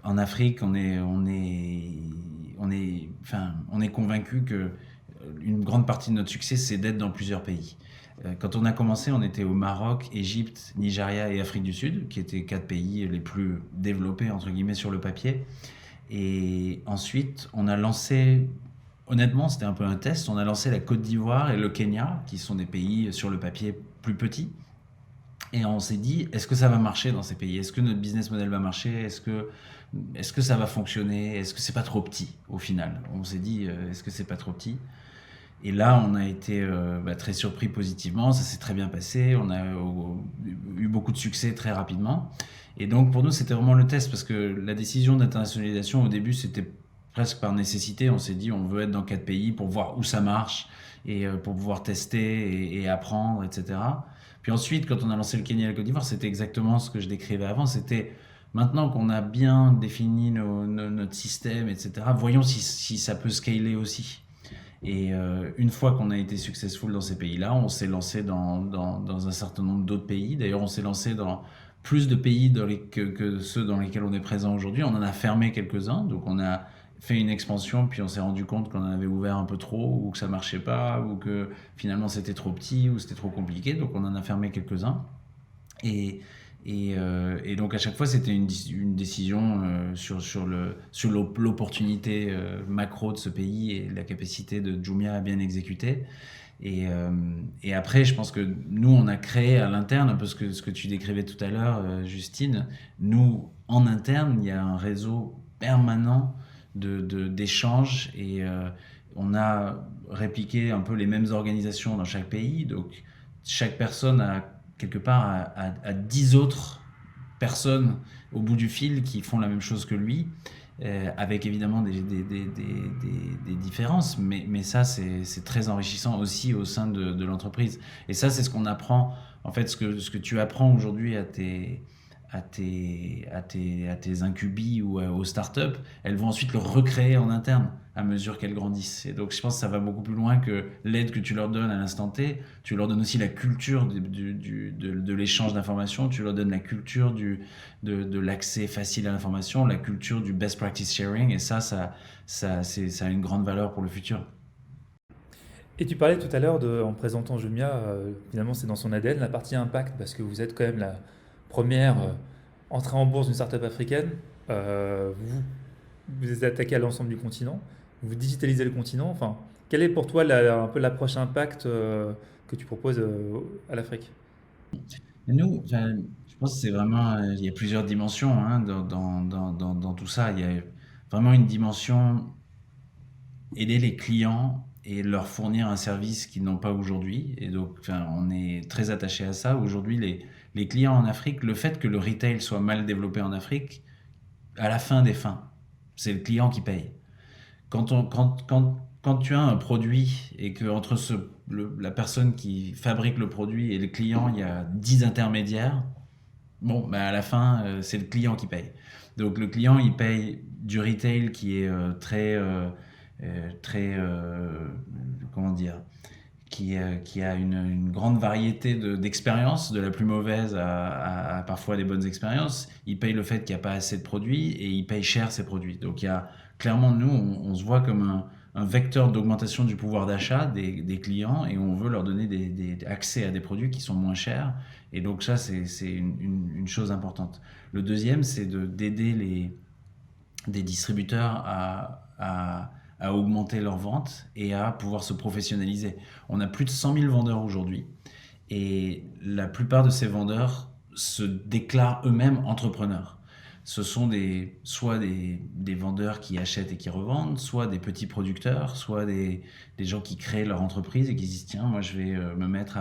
[SPEAKER 3] en Afrique, enfin, on est convaincu que une grande partie de notre succès, c'est d'être dans plusieurs pays. Quand on a commencé, on était au Maroc, Égypte, Nigeria et Afrique du Sud, qui étaient 4 pays les plus développés, entre guillemets, sur le papier. Et ensuite, on a lancé, honnêtement, c'était un peu un test, on a lancé la Côte d'Ivoire et le Kenya, qui sont des pays sur le papier plus petits. Et on s'est dit, est-ce que ça va marcher dans ces pays? Est-ce que notre business model va marcher? Est-ce que ça va fonctionner? Est-ce que c'est pas trop petit au final? On s'est dit, est-ce que c'est pas trop petit? Et là, on a été très surpris positivement, ça s'est très bien passé, on a eu beaucoup de succès très rapidement. Et donc pour nous, c'était vraiment le test, parce que la décision d'internationalisation, au début, c'était presque par nécessité. On s'est dit, on veut être dans 4 pays pour voir où ça marche, et pour pouvoir tester et apprendre, etc. Puis ensuite, quand on a lancé le Kenya et la Côte d'Ivoire, c'était exactement ce que je décrivais avant, c'était maintenant qu'on a bien défini notre système, etc., voyons si ça peut scaler aussi. Et une fois qu'on a été successful dans ces pays-là, on s'est lancé dans un certain nombre d'autres pays. D'ailleurs, on s'est lancé dans plus de pays que ceux dans lesquels on est présent aujourd'hui. On en a fermé quelques-uns, donc on a fait une expansion, puis on s'est rendu compte qu'on en avait ouvert un peu trop, ou que ça marchait pas, ou que finalement c'était trop petit, ou c'était trop compliqué, donc on en a fermé quelques-uns. Et, Et donc à chaque fois, c'était une décision sur l'opportunité macro de ce pays et la capacité de Jumia à bien exécuter. Et après, je pense que nous, on a créé à l'interne, un peu ce que tu décrivais tout à l'heure, Justine. Nous, en interne, il y a un réseau permanent d'échanges et on a répliqué un peu les mêmes organisations dans chaque pays. Donc, chaque personne a quelque part à 10 autres personnes au bout du fil qui font la même chose que lui, avec évidemment des différences, mais ça c'est très enrichissant aussi au sein de l'entreprise. Et ça c'est ce qu'on apprend, en fait ce que tu apprends aujourd'hui à tes incubis ou aux startups, elles vont ensuite le recréer en interne à mesure qu'elles grandissent. Et donc je pense que ça va beaucoup plus loin que l'aide que tu leur donnes à l'instant T. Tu leur donnes aussi la culture de l'échange d'informations, tu leur donnes la culture de l'accès facile à l'information, la culture du best practice sharing, et ça a une grande valeur pour le futur.
[SPEAKER 2] Et tu parlais tout à l'heure en présentant Jumia, finalement c'est dans son ADN, la partie impact, parce que vous êtes quand même la première entrée en bourse d'une startup africaine. Vous vous êtes attaqué à l'ensemble du continent, vous digitalisez le continent. Enfin, quel est pour toi un peu l'approche impact que tu proposes à l'Afrique?
[SPEAKER 3] Et nous, enfin, je pense que c'est vraiment, il y a plusieurs dimensions hein, dans tout ça. Il y a vraiment une dimension aider les clients et leur fournir un service qu'ils n'ont pas aujourd'hui. Et donc, enfin, on est très attaché à ça. Aujourd'hui, les clients en Afrique, le fait que le retail soit mal développé en Afrique, à la fin des fins, c'est le client qui paye. Quand tu as un produit et que entre la personne qui fabrique le produit et le client, il y a 10 intermédiaires, bon, bah à la fin, c'est le client qui paye. Donc le client, il paye du retail qui est très, comment dire, qui a une grande variété d'expériences, de la plus mauvaise à parfois des bonnes expériences. Il paye le fait qu'il n'y a pas assez de produits et il paye cher ces produits. Donc il y a clairement, nous, on se voit comme un vecteur d'augmentation du pouvoir d'achat des clients et on veut leur donner accès à des produits qui sont moins chers. Et donc ça, c'est une chose importante. Le deuxième, c'est d'aider des distributeurs à augmenter leurs ventes et à pouvoir se professionnaliser. On a plus de 100 000 vendeurs aujourd'hui et la plupart de ces vendeurs se déclarent eux-mêmes entrepreneurs. Ce sont soit des vendeurs qui achètent et qui revendent, soit des petits producteurs, soit des gens qui créent leur entreprise et qui se disent tiens, moi je vais me mettre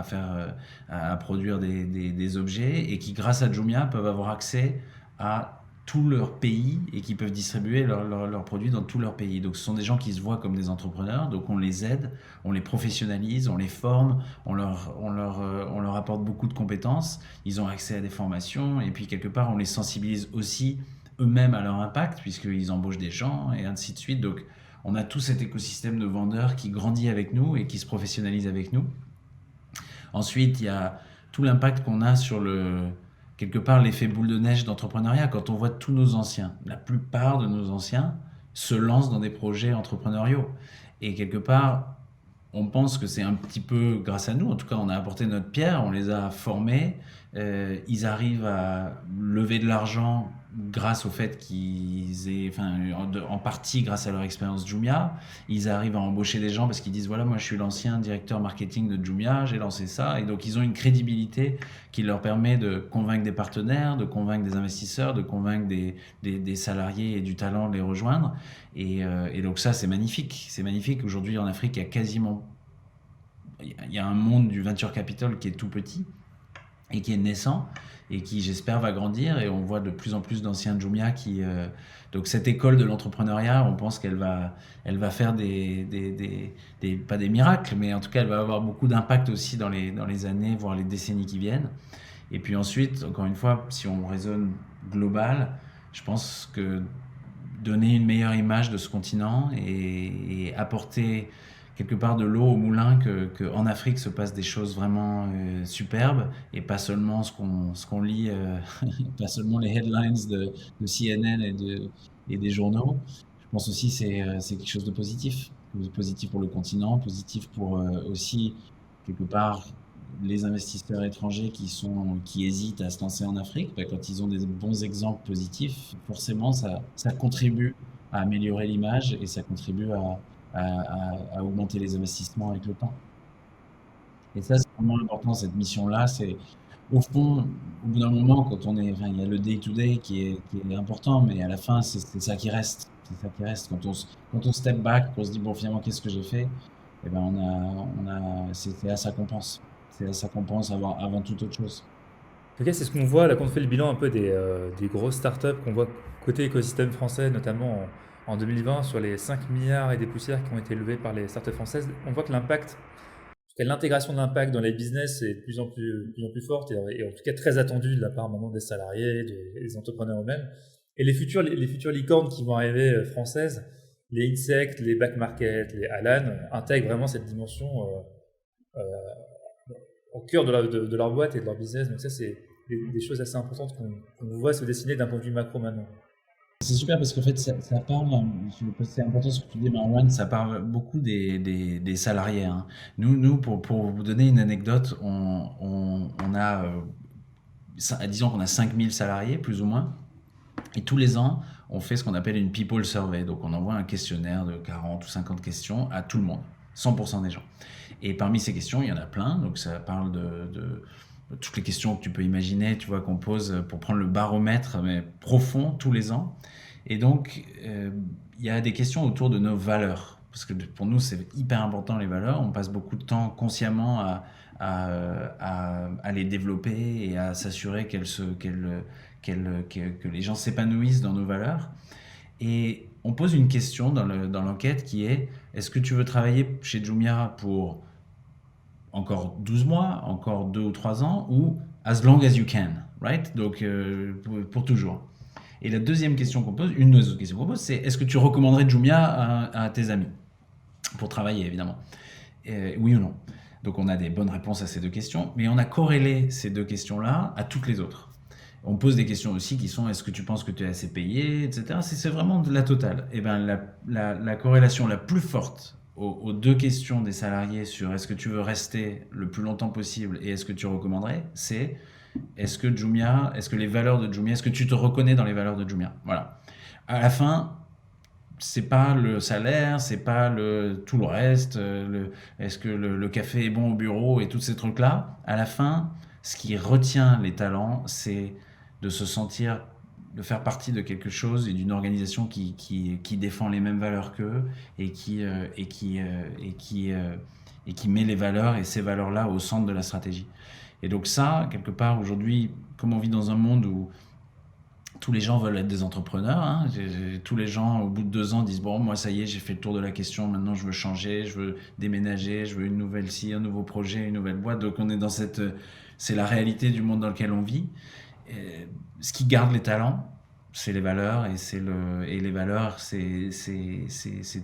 [SPEAKER 3] à produire des objets et qui grâce à Jumia peuvent avoir accès à tout leur pays et qui peuvent distribuer leurs produits dans tout leur pays. Donc ce sont des gens qui se voient comme des entrepreneurs, donc on les aide, on les professionnalise, on les forme, on leur apporte beaucoup de compétences, ils ont accès à des formations et puis quelque part on les sensibilise aussi eux-mêmes à leur impact puisqu'ils embauchent des gens et ainsi de suite. Donc on a tout cet écosystème de vendeurs qui grandit avec nous et qui se professionnalise avec nous. Ensuite, il y a tout l'impact qu'on a sur quelque part l'effet boule de neige d'entrepreneuriat. Quand on voit tous nos anciens, la plupart de nos anciens se lancent dans des projets entrepreneuriaux. Et quelque part, on pense que c'est un petit peu grâce à nous. En tout cas, on a apporté notre pierre, on les a formés. Ils arrivent à lever de l'argent grâce au fait qu'ils aient, enfin, en partie grâce à leur expérience Jumia. Ils arrivent à embaucher des gens parce qu'ils disent voilà, moi je suis l'ancien directeur marketing de Jumia, j'ai lancé ça. Et donc ils ont une crédibilité qui leur permet de convaincre des partenaires, de convaincre des investisseurs, de convaincre des salariés et du talent de les rejoindre. Et donc ça, c'est magnifique. C'est magnifique. Aujourd'hui, en Afrique, il y a un monde du venture capital qui est tout petit et qui est naissant et qui, j'espère, va grandir. Et on voit de plus en plus d'anciens Jumia qui... donc cette école de l'entrepreneuriat, on pense qu'elle va faire pas des miracles, mais en tout cas, elle va avoir beaucoup d'impact aussi dans les années, voire les décennies qui viennent. Et puis ensuite, encore une fois, si on raisonne global, je pense que donner une meilleure image de ce continent et apporter quelque part de l'eau au moulin que en Afrique se passent des choses vraiment superbes et pas seulement ce qu'on lit, pas seulement les headlines de CNN et des journaux. Je pense aussi c'est quelque chose de positif pour le continent, positif pour aussi quelque part les investisseurs étrangers qui hésitent à se lancer en Afrique, quand ils ont des bons exemples positifs, forcément, ça contribue à améliorer l'image et ça contribue à augmenter les investissements avec le temps. Et ça, c'est vraiment important, cette mission-là. C'est, au fond, au bout d'un moment, enfin, il y a le day-to-day qui est important, mais à la fin, c'est ça qui reste. C'est ça qui reste. Quand on step back, qu'on se dit, bon, finalement, qu'est-ce que j'ai fait? Eh ben, c'est à ça qu'on pense. C'est à ça qu'on pense avant toute autre chose.
[SPEAKER 2] En tout cas, c'est ce qu'on voit là quand on fait le bilan un peu des grosses startups qu'on voit côté écosystème français, notamment en 2020, sur les 5 milliards et des poussières qui ont été levés par les startups françaises. On voit que l'impact, en tout cas, l'intégration de l'impact dans les business est de plus en plus forte et en tout cas très attendue de la part maintenant des salariés, des entrepreneurs eux-mêmes. Et les futures licornes qui vont arriver françaises, les Insect, les Back Market, les Alan, intègrent vraiment cette dimension euh, au cœur de leur boîte et de leur business. Donc ça, c'est des choses assez importantes qu'on voit se dessiner d'un point de vue macro maintenant.
[SPEAKER 3] C'est super parce qu'en fait, ça parle, c'est important ce que tu dis, Marwan, ça parle beaucoup des salariés, hein. Nous pour vous donner une anecdote, on a, disons qu'on a 5000 salariés, plus ou moins, et tous les ans, on fait ce qu'on appelle une people survey. Donc, on envoie un questionnaire de 40 ou 50 questions à tout le monde, 100% des gens. Et parmi ces questions, il y en a plein. Donc, ça parle de toutes les questions que tu peux imaginer, tu vois, qu'on pose pour prendre le baromètre, mais profond, tous les ans. Et donc, il y a des questions autour de nos valeurs. Parce que pour nous, c'est hyper important, les valeurs. On passe beaucoup de temps consciemment à les développer et à s'assurer que les gens s'épanouissent dans nos valeurs. Et on pose une question dans l'enquête qui est: est-ce que tu veux travailler chez Jumia pour encore 12 mois, encore 2 ou 3 ans, ou as long as you can, right? Donc, pour toujours. Et la deuxième question qu'on pose, une des autres questions qu'on pose, c'est: est-ce que tu recommanderais Jumia à tes amis pour travailler, évidemment? Oui ou non? Donc on a des bonnes réponses à ces deux questions, mais on a corrélé ces deux questions-là à toutes les autres. On pose des questions aussi qui sont: est-ce que tu penses que tu es assez payé, etc. C'est vraiment de la totale. Et ben la corrélation la plus forte aux deux questions des salariés sur est-ce que tu veux rester le plus longtemps possible et est-ce que tu recommanderais, c'est: est-ce que les valeurs de Jumia, est-ce que tu te reconnais dans les valeurs de Jumia? Voilà. À la fin, c'est pas le salaire, c'est pas tout le reste, est-ce que le café est bon au bureau et tous ces trucs-là. À la fin, ce qui retient les talents, c'est de se sentir, de faire partie de quelque chose et d'une organisation qui défend les mêmes valeurs qu'eux et qui met les valeurs et ces valeurs-là au centre de la stratégie. Et donc ça, quelque part, aujourd'hui, comme on vit dans un monde où tous les gens veulent être des entrepreneurs, hein, tous les gens, au bout de 2 ans, disent: bon, moi, ça y est, j'ai fait le tour de la question, maintenant, je veux changer, je veux déménager, je veux une nouvelle un nouveau projet, une nouvelle boîte. Donc, on est dans c'est la réalité du monde dans lequel on vit. Et ce qui garde les talents, c'est les valeurs, et les valeurs, c'est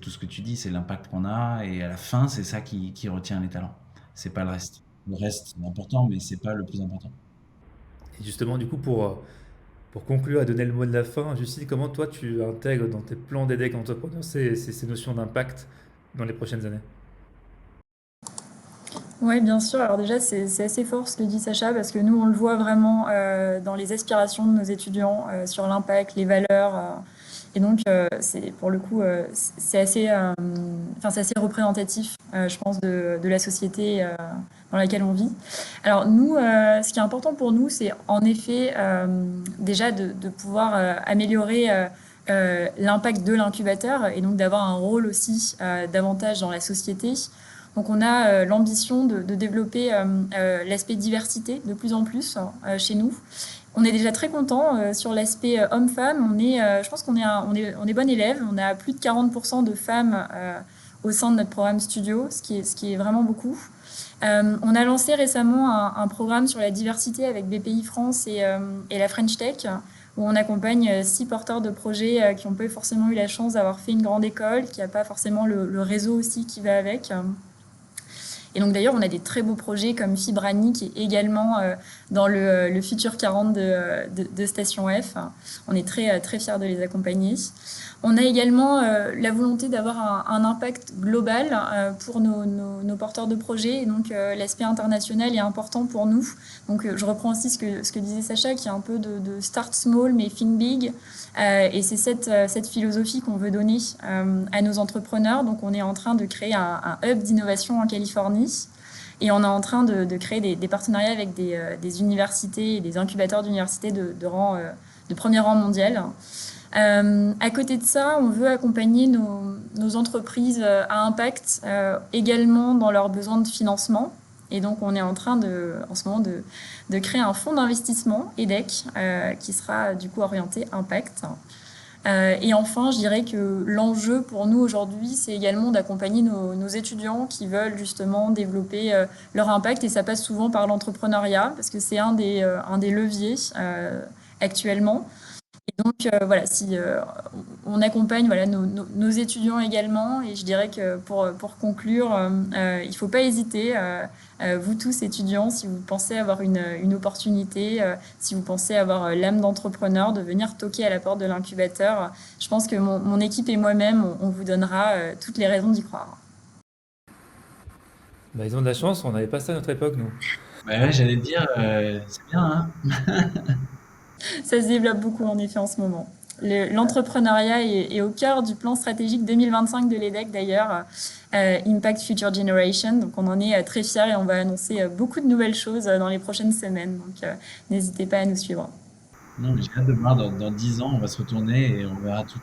[SPEAKER 3] tout ce que tu dis, c'est l'impact qu'on a, et à la fin, c'est ça qui retient les talents. C'est pas le reste. Le reste, c'est important, mais c'est pas le plus important.
[SPEAKER 2] Et justement, du coup, pour conclure et donner le mot de la fin, Justine, comment toi tu intègres dans tes plans d'EDEC entrepreneurs ces notions d'impact dans les prochaines années?
[SPEAKER 4] Oui, bien sûr. Alors déjà, c'est assez fort ce que dit Sacha, parce que nous, on le voit vraiment dans les aspirations de nos étudiants sur l'impact, les valeurs. Et donc, c'est pour le coup, c'est assez, c'est assez représentatif, je pense, de la société dans laquelle on vit. Alors nous, ce qui est important pour nous, c'est en effet déjà de pouvoir améliorer l'impact de l'incubateur, et donc d'avoir un rôle aussi davantage dans la société. Donc on a l'ambition de développer l'aspect diversité de plus en plus chez nous. On est déjà très content sur l'aspect homme-femme. Je pense on est bon élève. On a plus de 40% de femmes au sein de notre programme studio, ce qui est vraiment beaucoup. On a lancé récemment un programme sur la diversité avec BPI France et la French Tech, où on accompagne 6 porteurs de projets qui n'ont pas forcément eu la chance d'avoir fait une grande école, qui n'a pas forcément le réseau aussi qui va avec. Et donc d'ailleurs, on a des très beaux projets comme Fibrani, qui est également dans le Futur 40 de Station F. On est très, très fiers de les accompagner. On a également la volonté d'avoir un impact global pour nos porteurs de projets. Et donc, l'aspect international est important pour nous. Donc, je reprends aussi ce que disait Sacha, qui est un peu de start small, mais think big. Et c'est cette philosophie qu'on veut donner à nos entrepreneurs. Donc, on est en train de créer un hub d'innovation en Californie. Et on est en train de créer des partenariats avec des universités et des incubateurs d'universités de premier rang mondial. À côté de ça, on veut accompagner nos entreprises à impact également dans leurs besoins de financement. Et donc, on est en train en ce moment de créer un fonds d'investissement, EDEC, qui sera du coup orienté impact. Et enfin, je dirais que l'enjeu pour nous aujourd'hui, c'est également d'accompagner nos étudiants qui veulent justement développer leur impact. Et ça passe souvent par l'entrepreneuriat, parce que c'est un des leviers actuellement. Et donc, voilà, on accompagne nos étudiants également. Et je dirais que pour conclure, il ne faut pas hésiter, vous tous étudiants, si vous pensez avoir une opportunité, si vous pensez avoir l'âme d'entrepreneur, de venir toquer à la porte de l'incubateur. Je pense que mon équipe et moi-même, on vous donnera toutes les raisons d'y croire.
[SPEAKER 2] Bah, ils ont de la chance, on n'avait pas ça à notre époque, nous.
[SPEAKER 3] Bah ouais, j'allais te dire, c'est bien, hein.
[SPEAKER 4] Ça se développe beaucoup en effet en ce moment. L'entrepreneuriat est au cœur du plan stratégique 2025 de l'EDEC d'ailleurs, Impact Future Generation. Donc on en est très fiers et on va annoncer beaucoup de nouvelles choses dans les prochaines semaines. Donc n'hésitez pas à nous suivre.
[SPEAKER 3] Non, mais j'ai hâte de voir dans 10 ans, on va se retourner et on verra tout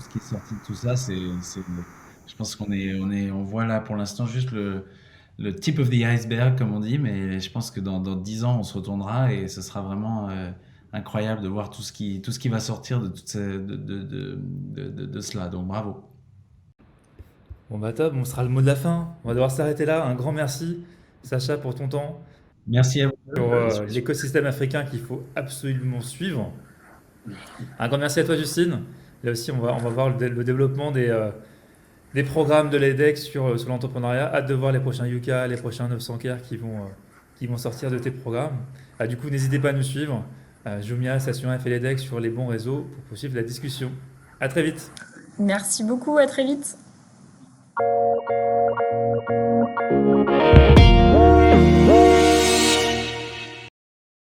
[SPEAKER 3] ce qui est sorti de tout ça. Je pense on voit là pour l'instant juste le tip of the iceberg, comme on dit, mais je pense que dans 10 ans, on se retournera et ce sera vraiment incroyable de voir tout ce qui va sortir de cela. Donc bravo.
[SPEAKER 2] Bon bah top, on sera le mot de la fin. On va devoir s'arrêter là. Un grand merci, Sacha, pour ton temps,
[SPEAKER 3] Merci à vous.
[SPEAKER 2] sur l'écosystème africain qu'il faut absolument suivre. Un grand merci à toi, Justine. Là aussi, on va voir le développement des programmes de l'EDEC sur l'entrepreneuriat. Hâte de voir les prochains Yuka, les prochains 900K qui vont sortir de tes programmes. Du coup, n'hésitez pas à nous suivre. Jumia, Station F et l'EDEC sur les bons réseaux pour poursuivre la discussion. À très vite.
[SPEAKER 4] Merci beaucoup, à très vite.